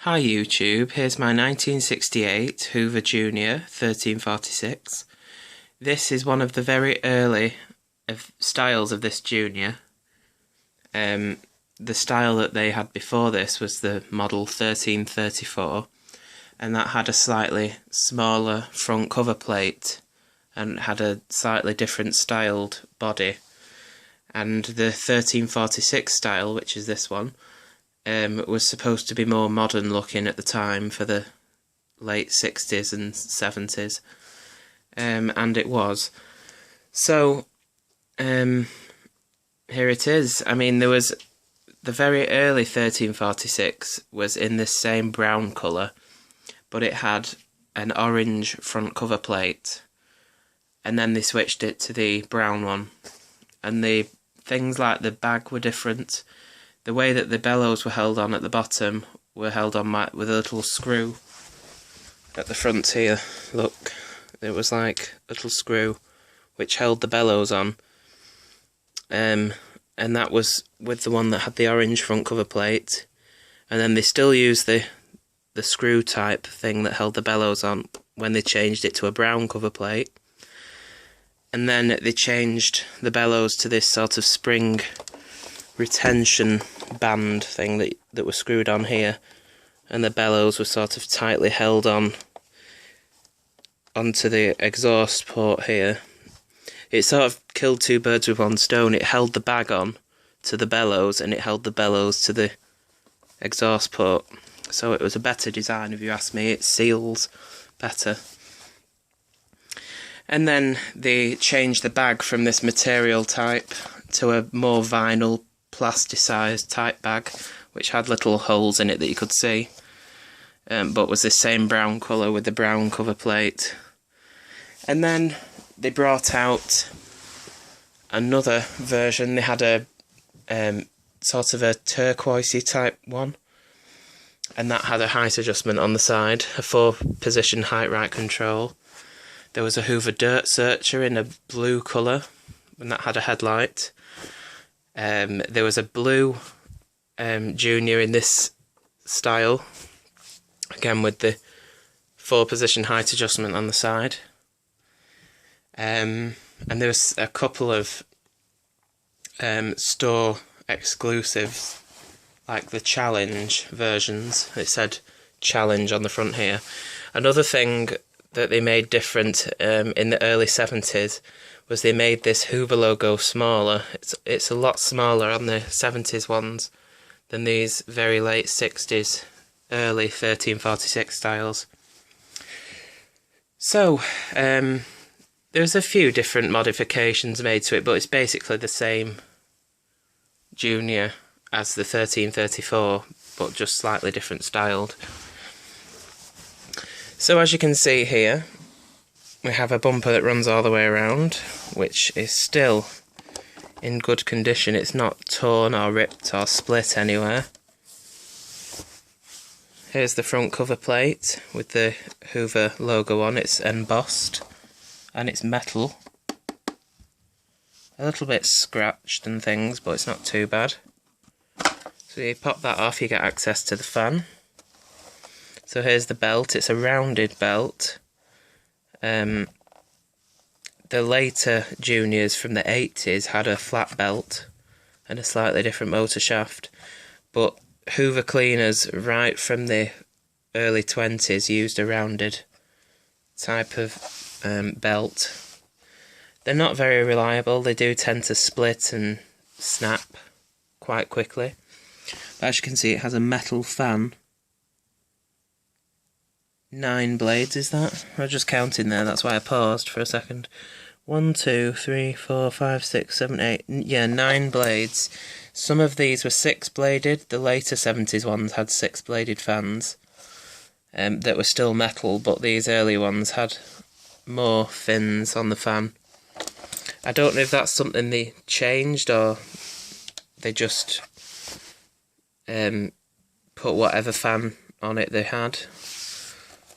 Hi YouTube, here's my 1968 Hoover Junior 1346. This is one of the very early styles of this Junior. The style that they had before this was the model 1334, and that had a slightly smaller front cover plate and had a slightly different styled body. And the 1346 style, which is this one, was supposed to be more modern looking at the time for the late 60s and 70s, and it was. So here it is. I mean, there was the very early 1346 was in this same brown colour, but it had an orange front cover plate, and then they switched it to the brown one, and the things like the bag were different. The way that the bellows were held on at the bottom were held on with a little screw at the front here. Look, it was like a little screw which held the bellows on, and that was with the one that had the orange front cover plate. And then they still used the screw type thing that held the bellows on when they changed it to a brown cover plate. And then they changed the bellows to this sort of spring retention band thing that was screwed on here, and the bellows were sort of tightly held onto the exhaust port here. It sort of killed two birds with one stone. It held the bag on to the bellows, and it held the bellows to the exhaust port. So it was a better design, if you ask me. It seals better. And then they changed the bag from this material type to a more vinyl plasticized type bag, which had little holes in it that you could see, but was the same brown colour with the brown cover plate. And then they brought out another version. They had a sort of a turquoisey type one, and that had a height adjustment on the side, a 4-position height right control. There was a Hoover Dirt Searcher in a blue colour, and that had a headlight. There was a blue Junior in this style, again with the 4-position height adjustment on the side. And there was a couple of store exclusives, like the Challenge versions. It said Challenge on the front here. Another thing that they made different in the early 70s was they made this Hoover logo smaller. It's a lot smaller on the 70s ones than these very late 60s, early 1346 styles. So, there's a few different modifications made to it, but it's basically the same Junior as the 1334, but just slightly different styled. So as you can see here, we have a bumper that runs all the way around, which is still in good condition. It's not torn or ripped or split anywhere. Here's the front cover plate with the Hoover logo on. It's embossed and it's metal. A little bit scratched and things, but it's not too bad. So you pop that off, you get access to the fan. So here's the belt. It's a rounded belt. The later Juniors from the 80s had a flat belt and a slightly different motor shaft, but Hoover cleaners right from the early 20s used a rounded type of belt. They're not very reliable. They do tend to split and snap quite quickly. But as you can see, it has a metal fan. 9 blades, is that? I was just counting there, that's why I paused for a second. 1, 2, 3, 4, 5, 6, 7, 8. Yeah, 9 blades. Some of these were 6-bladed. The later 70s ones had 6-bladed fans that were still metal, but these early ones had more fins on the fan. I don't know if that's something they changed or they just put whatever fan on it they had.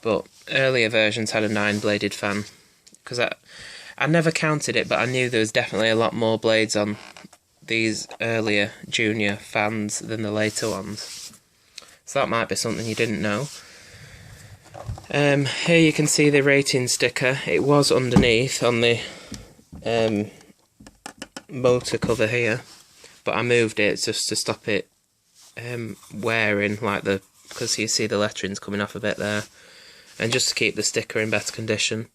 But earlier versions had a 9-bladed fan, because I never counted it, but I knew there was definitely a lot more blades on these earlier Junior fans than the later ones. So that might be something you didn't know. Here you can see the rating sticker. It was underneath on the motor cover here, but I moved it just to stop it wearing, like because you see the lettering's coming off a bit there, and just to keep the sticker in better condition.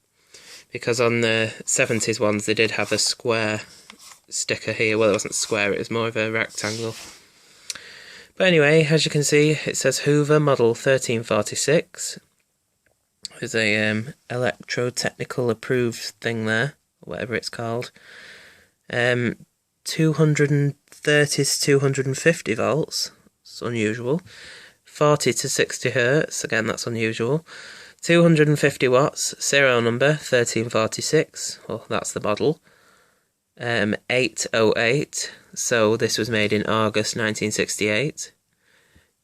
Because on the 70s ones they did have a square sticker here. Well, it wasn't square, it was more of a rectangle. But anyway, as you can see, it says Hoover model 1346. There's a electro-technical approved thing there, whatever it's called. 230 to 250 volts, it's unusual. 40 to 60 hertz, again that's unusual. 250 watts, serial number 1346, well that's the model. 808, so this was made in August 1968.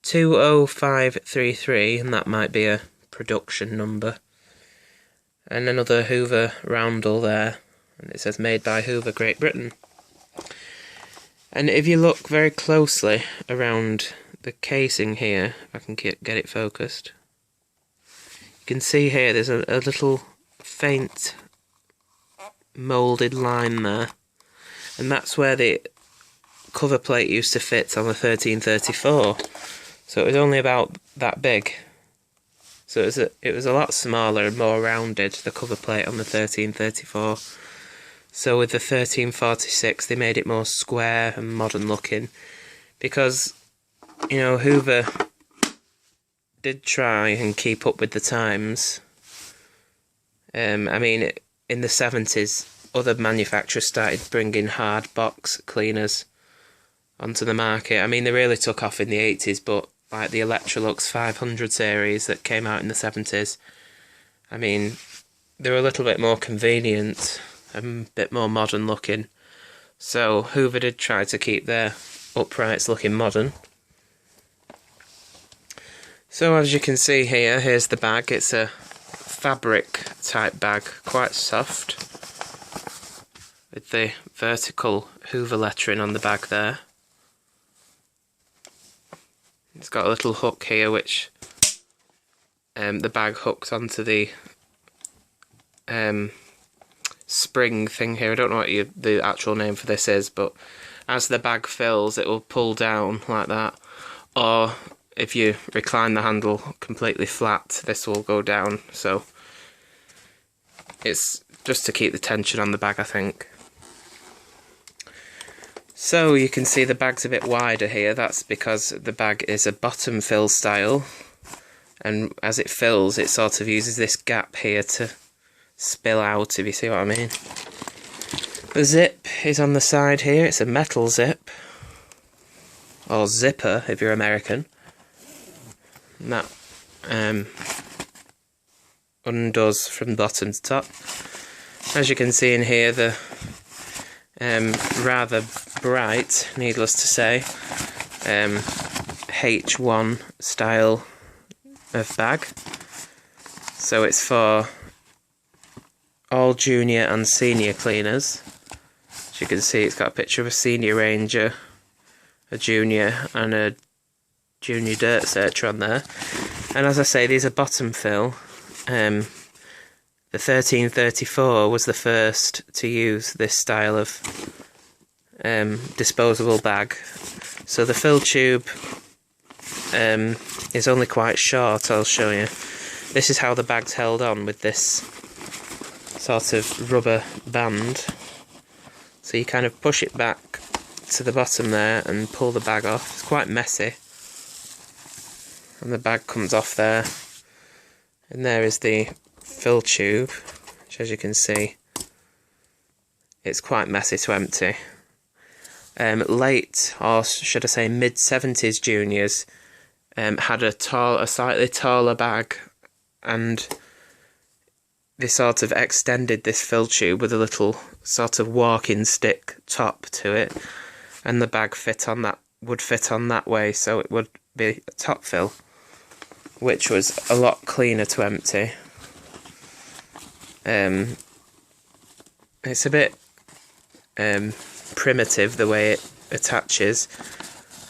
20533, and that might be a production number. And another Hoover roundel there, and it says made by Hoover, Great Britain. And if you look very closely around the casing here, if I can get it focused, you can see here there's a little faint moulded line there, and that's where the cover plate used to fit on the 1334. So it was only about that big. So it was a lot smaller and more rounded, the cover plate on the 1334. So with the 1346 they made it more square and modern looking, because, you know, Hoover did try and keep up with the times. I mean, in the 70s other manufacturers started bringing hard box cleaners onto the market. I mean, they really took off in the 80s, but like the Electrolux 500 series that came out in the 70s, I mean, they were a little bit more convenient and a bit more modern looking. So Hoover did try to keep their uprights looking modern. So as you can see here, here's the bag. It's a fabric type bag, quite soft, with the vertical Hoover lettering on the bag there. It's got a little hook here which the bag hooks onto the spring thing here. I don't know what the actual name for this is, but as the bag fills it will pull down like that, or if you recline the handle completely flat this will go down. So it's just to keep the tension on the bag, I think. So you can see the bag's a bit wider here. That's because the bag is a bottom fill style, and as it fills it sort of uses this gap here to spill out, if you see what I mean. The zip is on the side here. It's a metal zip, or zipper if you're American. And that undoes from bottom to top. As you can see in here, the rather bright, needless to say, H1 style of bag. So it's for all junior and senior cleaners. As you can see, it's got a picture of a senior ranger, a junior, and a junior dirt searcher on there. And as I say, these are bottom fill. The 1334 was the first to use this style of disposable bag. So the fill tube is only quite short, I'll show you. This is how the bag's held on, with this sort of rubber band. So you kind of push it back to the bottom there and pull the bag off. It's quite messy. And the bag comes off there. And there is the fill tube, which, as you can see, it's quite messy to empty. Late, or should I say mid-70s juniors had a slightly taller bag, and they sort of extended this fill tube with a little sort of walking stick top to it, and the bag would fit on that way, so it would be a top fill, which was a lot cleaner to empty. It's a bit primitive the way it attaches,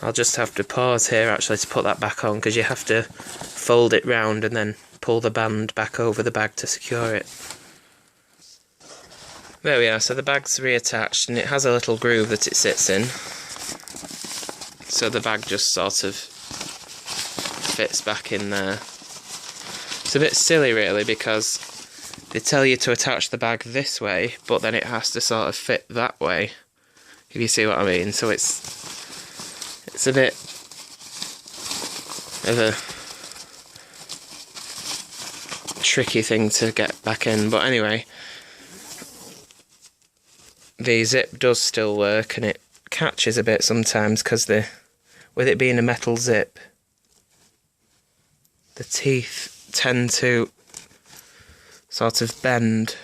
I'll just have to pause here actually to put that back on, because you have to fold it round and then pull the band back over the bag to secure it. There we are, so the bag's reattached and it has a little groove that it sits in. So the bag just sort of fits back in there. It's a bit silly really, because they tell you to attach the bag this way, but then it has to sort of fit that way, if you see what I mean. So it's a bit of a tricky thing to get back in, but anyway, the zip does still work, and it catches a bit sometimes because with it being a metal zip, the teeth tend to sort of bend.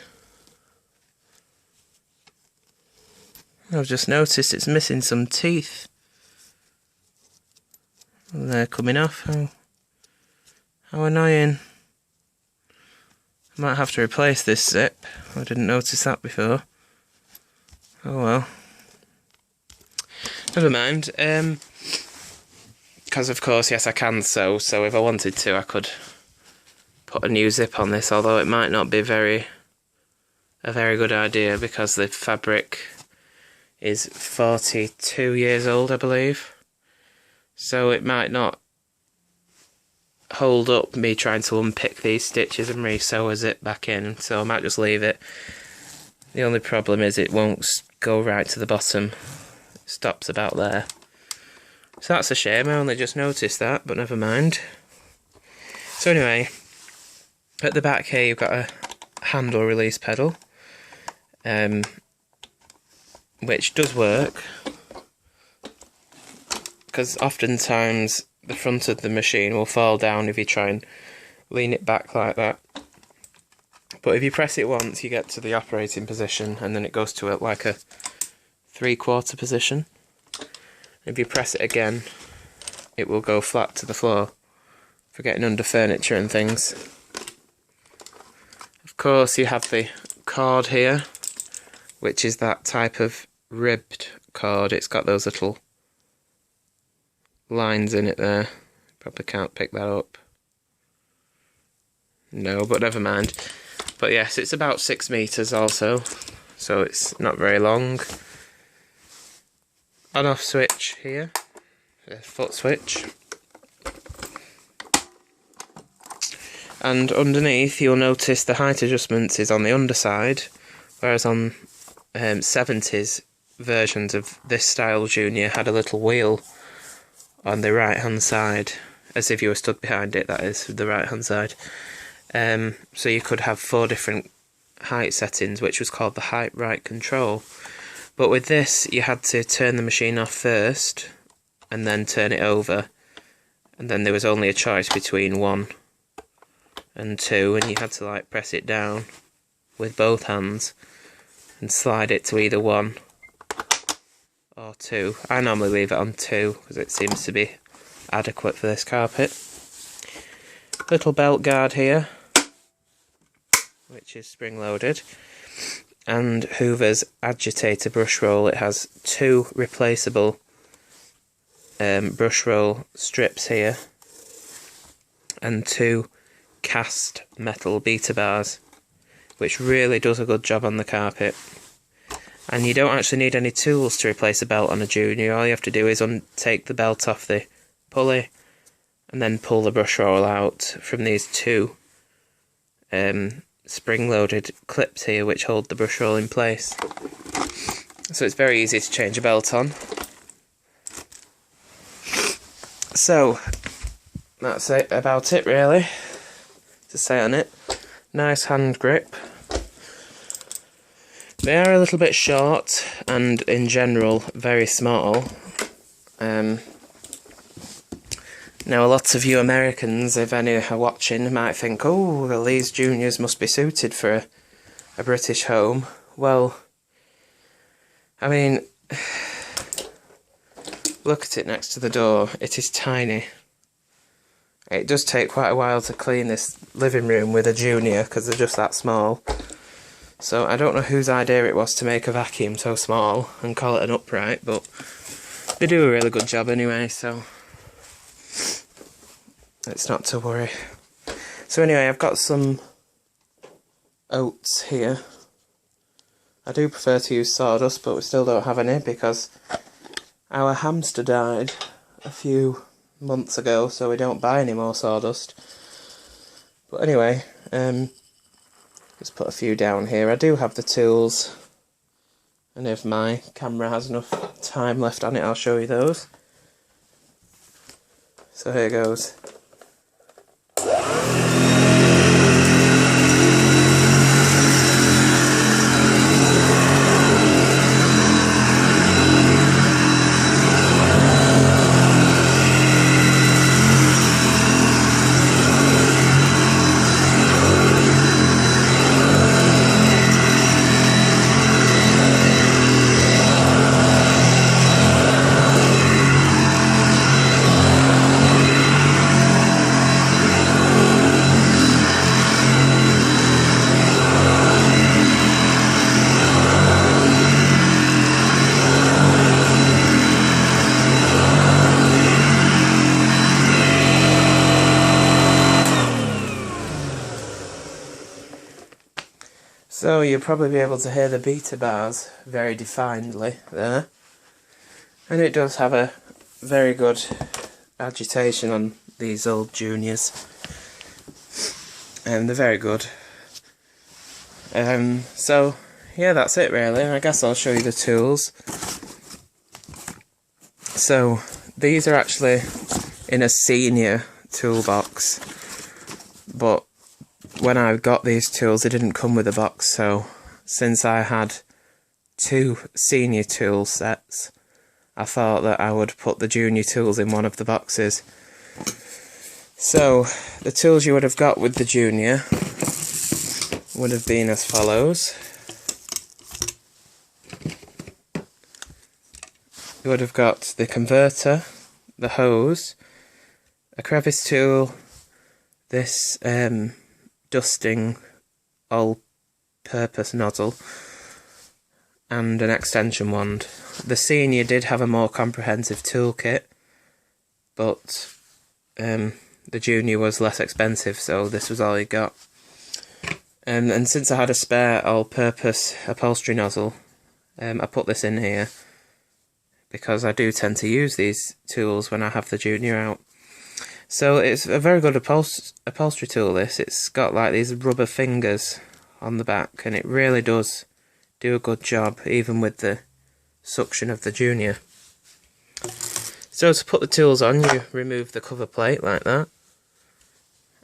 I've just noticed it's missing some teeth. They're coming off. How annoying. I might have to replace this zip. I didn't notice that before. Oh well. Never mind. Because of course, yes, I can sew. So if I wanted to, I could put a new zip on this. Although it might not be a very good idea, because the fabric is 42 years old, I believe. So it might not hold up me trying to unpick these stitches and re-sew a zip back in, so I might just leave it. The only problem is it won't go right to the bottom. It stops about there. So that's a shame, I only just noticed that, but never mind. So anyway, at the back here you've got a handle release pedal, which does work, because oftentimes the front of the machine will fall down if you try and lean it back like that. But if you press it once, you get to the operating position, and then it goes to like a 3/4 position. If you press it again, it will go flat to the floor for getting under furniture and things. Of course, you have the cord here, which is that type of ribbed cord. It's got those little lines in it there. Probably can't pick that up. No, but never mind. But yes, it's about 6 meters also, so it's not very long. On-off switch here, a foot switch. And underneath you'll notice the height adjustments is on the underside, whereas on 70s versions of this style Junior had a little wheel on the right hand side, as if you were stood behind it, that is, the right hand side. So you could have 4 different height settings, which was called the height right control. But with this you had to turn the machine off first and then turn it over, and then there was only a choice between 1 and 2, and you had to like press it down with both hands and slide it to either 1 or 2. I normally leave it on 2 because it seems to be adequate for this carpet. Little belt guard here, which is spring loaded, and Hoover's agitator brush roll. It has 2 replaceable brush roll strips here and 2 cast metal beater bars, which really does a good job on the carpet. And you don't actually need any tools to replace a belt on a Junior. All you have to do is take the belt off the pulley and then pull the brush roll out from these 2 spring-loaded clips here which hold the brush roll in place. So it's very easy to change a belt on. So that's about it really to say on it. Nice hand grip. They are a little bit short and in general very small. Now a lot of you Americans, if any are watching, might think, oh, well, these Juniors must be suited for a British home. Well, I mean, look at it next to the door. It is tiny. It does take quite a while to clean this living room with a Junior because they're just that small. So I don't know whose idea it was to make a vacuum so small and call it an upright, but They do a really good job anyway, so it's not to worry. So anyway, I've got some oats here. I do prefer to use sawdust, but we still don't have any because our hamster died a few months ago, so we don't buy any more sawdust. But anyway, just put a few down here. I do have the tools, and if my camera has enough time left on it, I'll show you those. So here goes. So you'll probably be able to hear the beta bars very definedly there. And it does have a very good agitation on these old Juniors. And they're very good. So yeah, that's it really. I guess I'll show you the tools. So these are actually in a senior toolbox, but when I got these tools they didn't come with a box, so since I had 2 senior tool sets, I thought that I would put the junior tools in one of the boxes. So the tools you would have got with the junior would have been as follows. You would have got the converter, the hose, a crevice tool, this dusting all-purpose nozzle, and an extension wand. The senior did have a more comprehensive toolkit, but the junior was less expensive, so this was all he got. And since I had a spare all-purpose upholstery nozzle, I put this in here because I do tend to use these tools when I have the junior out. So it's a very good upholstery tool this. It's got like these rubber fingers on the back, and it really does do a good job even with the suction of the junior. So to put the tools on, you remove the cover plate like that,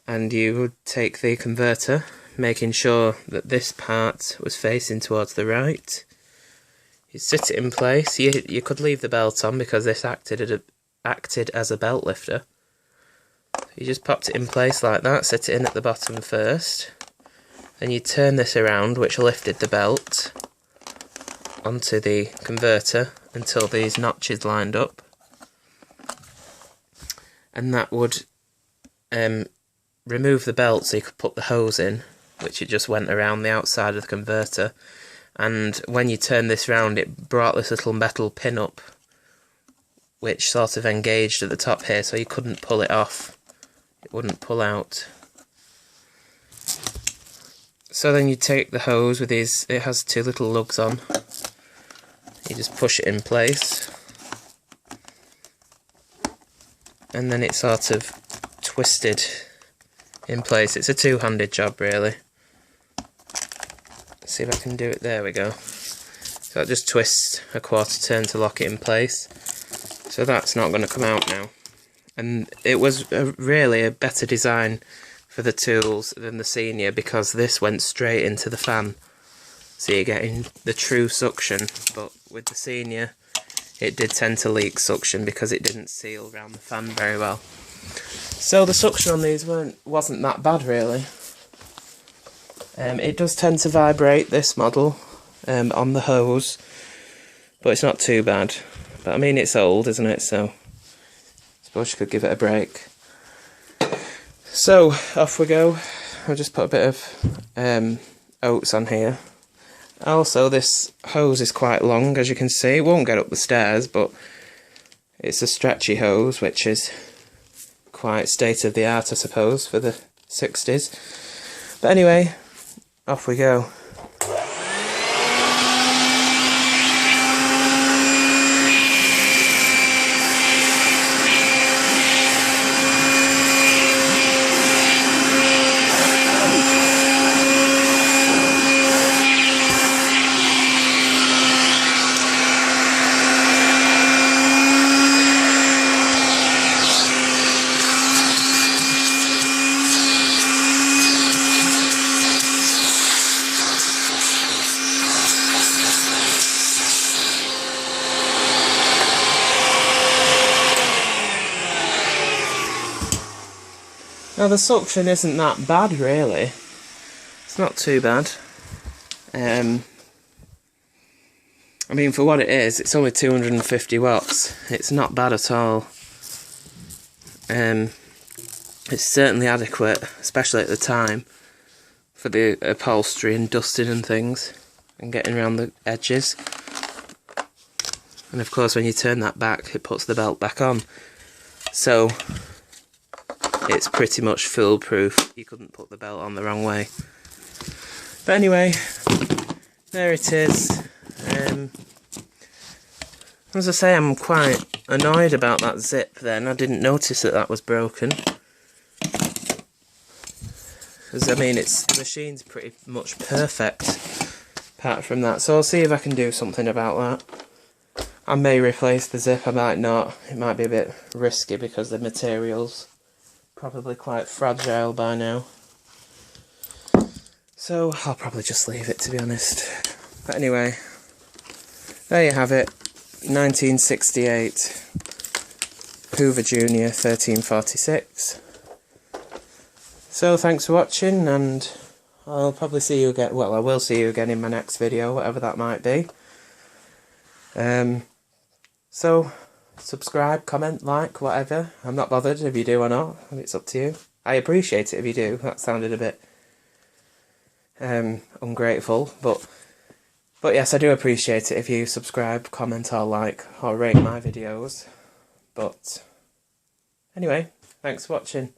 and you would take the converter, making sure that this part was facing towards the right. You sit it in place. You could leave the belt on because this acted as a belt lifter. You just popped it in place like that, sit it in at the bottom first, then you turn this around, which lifted the belt onto the converter until these notches lined up, and that would remove the belt so you could put the hose in, which it just went around the outside of the converter. And when you turn this round, it brought this little metal pin up, which sort of engaged at the top here, so you couldn't pull it off. It wouldn't pull out. So then you take the hose with these, it has 2 little lugs on. You just push it in place, and then it's sort of twisted in place. It's a 2-handed job really. Let's see if I can do it. There we go. So I just twist a 1/4 turn to lock it in place. So that's not going to come out now. And it was really a better design for the tools than the senior, because this went straight into the fan. So you're getting the true suction, but with the senior it did tend to leak suction because it didn't seal around the fan very well. So the suction on these wasn't that bad really. It does tend to vibrate, this model, on the hose, but it's not too bad. But I mean, it's old, isn't it, so I suppose you could give it a break. So off we go. I'll just put a bit of oats on here. Also, this hose is quite long, as you can see. It won't get up the stairs, but It's a stretchy hose, which is quite state of the art, I suppose, for the 60s. But anyway, off we go. Now the suction isn't that bad really, it's not too bad. I mean, for what it is, it's only 250 watts, it's not bad at all. It's certainly adequate, especially at the time, for the upholstery and dusting and things, and getting around the edges. And of course when you turn that back, it puts the belt back on. So it's pretty much foolproof. You couldn't put the belt on the wrong way. But anyway, there it is. As I say, I'm quite annoyed about that zip then. I didn't notice that that was broken. Because, I mean, the machine's pretty much perfect, apart from that. So I'll see if I can do something about that. I may replace the zip, I might not. It might be a bit risky because the material's probably quite fragile by now. So I'll probably just leave it, to be honest. But anyway, there you have it. 1968 Hoover Junior 1346. So thanks for watching, and I'll probably see you again. Well, I will see you again in my next video, whatever that might be. So subscribe, comment, like, whatever. I'm not bothered if you do or not. It's up to you. I appreciate it if you do. That sounded a bit ungrateful, but yes, I do appreciate it if you subscribe, comment, or like, or rate my videos. But anyway, thanks for watching.